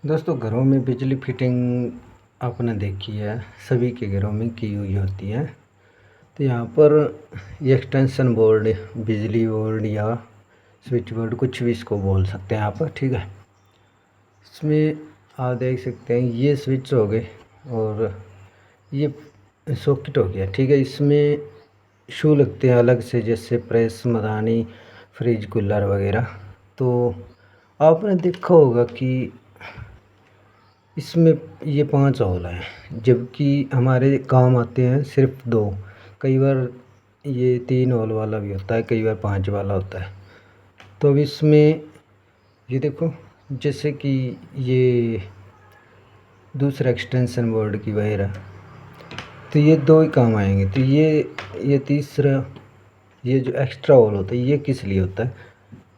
दोस्तों, घरों में बिजली फिटिंग आपने देखी है, सभी के घरों में की हुई होती है। तो यहाँ पर ये एक्सटेंशन बोर्ड, बिजली बोर्ड या स्विच बोर्ड, कुछ भी इसको बोल सकते हैं आप, ठीक है। इसमें आप देख सकते हैं ये स्विच हो गए और ये सॉकेट हो गया, ठीक है। इसमें शू लगते हैं अलग से, जैसे प्रेस, मदानी, फ्रिज, कूलर वगैरह। तो आपने देखा होगा कि इसमें ये 5 होल हैं, जबकि हमारे काम आते हैं सिर्फ 2। कई बार ये 3 होल वाला भी होता है, कई बार 5 वाला होता है। तो अब इसमें ये देखो, जैसे कि ये दूसरा एक्सटेंशन बोर्ड की वायर है, तो ये 2 ही काम आएंगे। तो ये तीसरा, ये जो एक्स्ट्रा होल होता है, ये किस लिए होता है,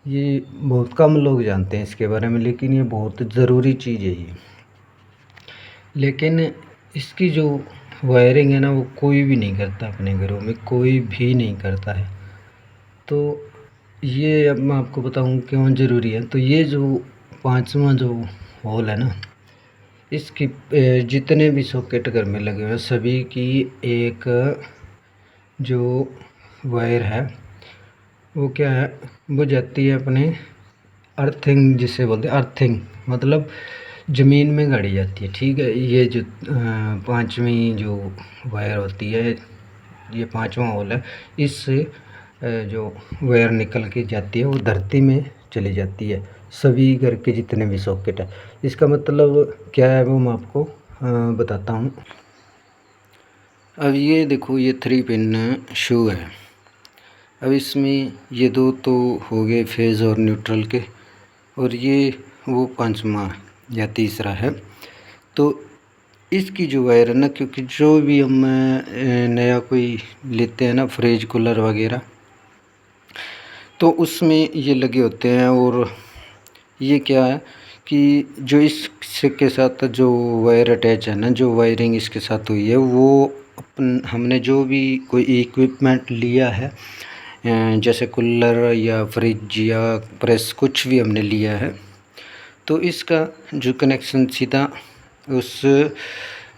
ये बहुत कम लोग जानते हैं इसके बारे में, लेकिन ये बहुत ज़रूरी चीज़ है ये। लेकिन इसकी जो वायरिंग है ना, वो कोई भी नहीं करता, अपने घरों में कोई भी नहीं करता है। तो ये अब मैं आपको बताऊं क्यों ज़रूरी है। तो ये जो 5वां जो होल है ना, इसकी जितने भी सॉकेट घर में लगे हुए हैं, सभी की एक जो वायर है वो क्या है, वो जाती है अपने अर्थिंग, जिसे बोलते हैं अर्थिंग, मतलब ज़मीन में गाड़ी जाती है, ठीक है। ये जो 5वीं जो वायर होती है, ये 5वां होल है, इससे जो वायर निकल के जाती है वो धरती में चली जाती है, सभी घर के जितने भी सॉकेट है। इसका मतलब क्या है वो मैं आपको बताता हूँ। अब ये देखो, ये 3 पिन शू है। अब इसमें ये 2 तो हो गए फेज़ और न्यूट्रल के, और ये वो 5वां या तीसरा है। तो इसकी जो वायर है ना, क्योंकि जो भी हम नया कोई लेते हैं ना, फ्रिज, कूलर वगैरह, तो उसमें ये लगे होते हैं। और ये क्या है कि जो इसके साथ जो वायर अटैच है ना, जो वायरिंग इसके साथ हुई है, वो हमने जो भी कोई इक्विपमेंट लिया है, जैसे कूलर या फ्रिज या प्रेस, कुछ भी हमने लिया है, तो इसका जो कनेक्शन सीधा उस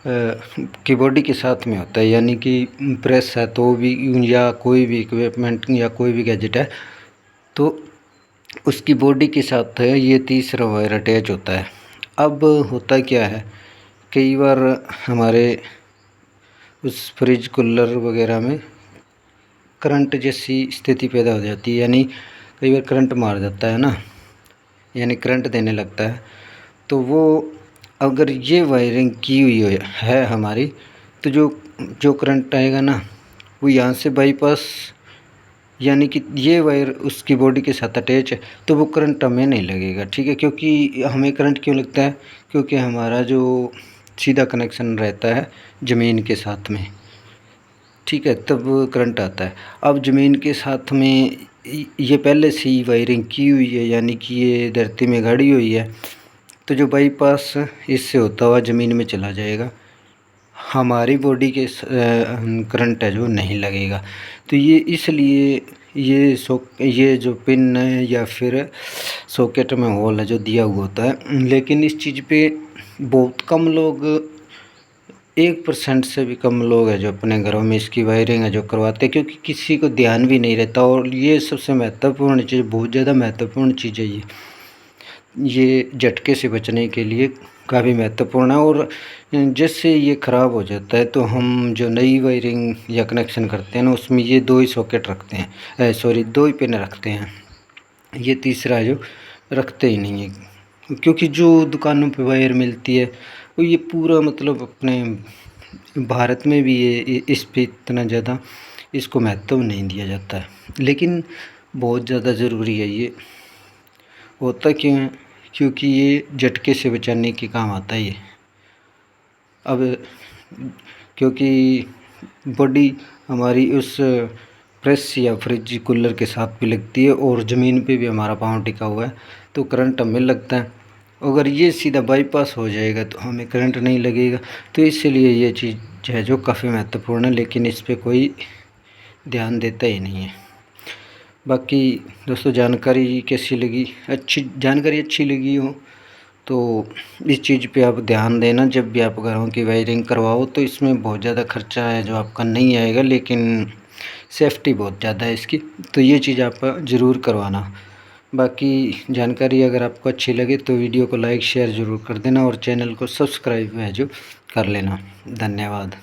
की बॉडी के साथ में होता है। यानी कि प्रेस है तो भी, या कोई भी इक्विपमेंट या कोई भी गैजेट है, तो उसकी बॉडी के साथ है ये तीसरा वायर अटैच होता है। अब होता क्या है, कई बार हमारे उस फ्रिज, कूलर वगैरह में करंट जैसी स्थिति पैदा हो जाती है, यानी कई बार करंट मार जाता है ना, यानी करंट देने लगता है। तो वो अगर ये वायरिंग की हुई है हमारी, तो जो जो करंट आएगा ना, वो यहाँ से बाईपास, यानी कि ये वायर उसकी बॉडी के साथ अटैच है, तो वो करंट हमें नहीं लगेगा, ठीक है। क्योंकि हमें करंट क्यों लगता है, क्योंकि हमारा जो सीधा कनेक्शन रहता है ज़मीन के साथ में, ठीक है, तब करंट आता है। अब ज़मीन के साथ में ये पहले से ही वायरिंग की हुई है, यानी कि ये धरती में गाड़ी हुई है, तो जो बाईपास इससे होता हुआ ज़मीन में चला जाएगा, हमारी बॉडी के करंट है जो नहीं लगेगा। तो ये इसलिए ये जो पिन है या फिर सॉकेट में होल है जो दिया हुआ होता है। लेकिन इस चीज़ पे बहुत कम लोग, 1% से भी कम लोग हैं जो अपने घरों में इसकी वायरिंग है जो करवाते हैं, क्योंकि किसी को ध्यान भी नहीं रहता। और ये सबसे महत्वपूर्ण चीज़, बहुत ज़्यादा महत्वपूर्ण चीज़ है ये झटके से बचने के लिए काफ़ी महत्वपूर्ण है। और जैसे ये ख़राब हो जाता है, तो हम जो नई वायरिंग या कनेक्शन करते हैं ना, उसमें ये 2 ही सॉकेट रखते हैं, सॉरी 2 ही पिन रखते हैं, ये तीसरा जो रखते ही नहीं है। क्योंकि जो दुकानों पे वायर मिलती है, वो ये पूरा, मतलब अपने भारत में भी ये इस पे इतना ज़्यादा इसको महत्व नहीं दिया जाता है, लेकिन बहुत ज़्यादा ज़रूरी है ये। होता क्यों है, क्योंकि ये झटके से बचाने के काम आता है ये। अब क्योंकि बॉडी हमारी उस प्रेस या फ्रिज, कूलर के साथ भी लगती है, और ज़मीन पे भी हमारा पाँव टिका हुआ है, तो करंट हमें लगता है। अगर ये सीधा बाईपास हो जाएगा तो हमें करंट नहीं लगेगा। तो इसलिए ये चीज़ है जो काफ़ी महत्वपूर्ण है, लेकिन इस पर कोई ध्यान देता ही नहीं है। बाकी दोस्तों, जानकारी कैसी लगी, अच्छी जानकारी अच्छी लगी हो तो इस चीज़ पे आप ध्यान देना जब भी आप घरों की वायरिंग करवाओ। तो इसमें बहुत ज़्यादा खर्चा है जो आपका नहीं आएगा, लेकिन सेफ्टी बहुत ज़्यादा है इसकी, तो ये चीज़ आप ज़रूर करवाना। बाकी जानकारी अगर आपको अच्छी लगे तो वीडियो को लाइक शेयर ज़रूर कर देना और चैनल को सब्सक्राइब है जो कर लेना। धन्यवाद।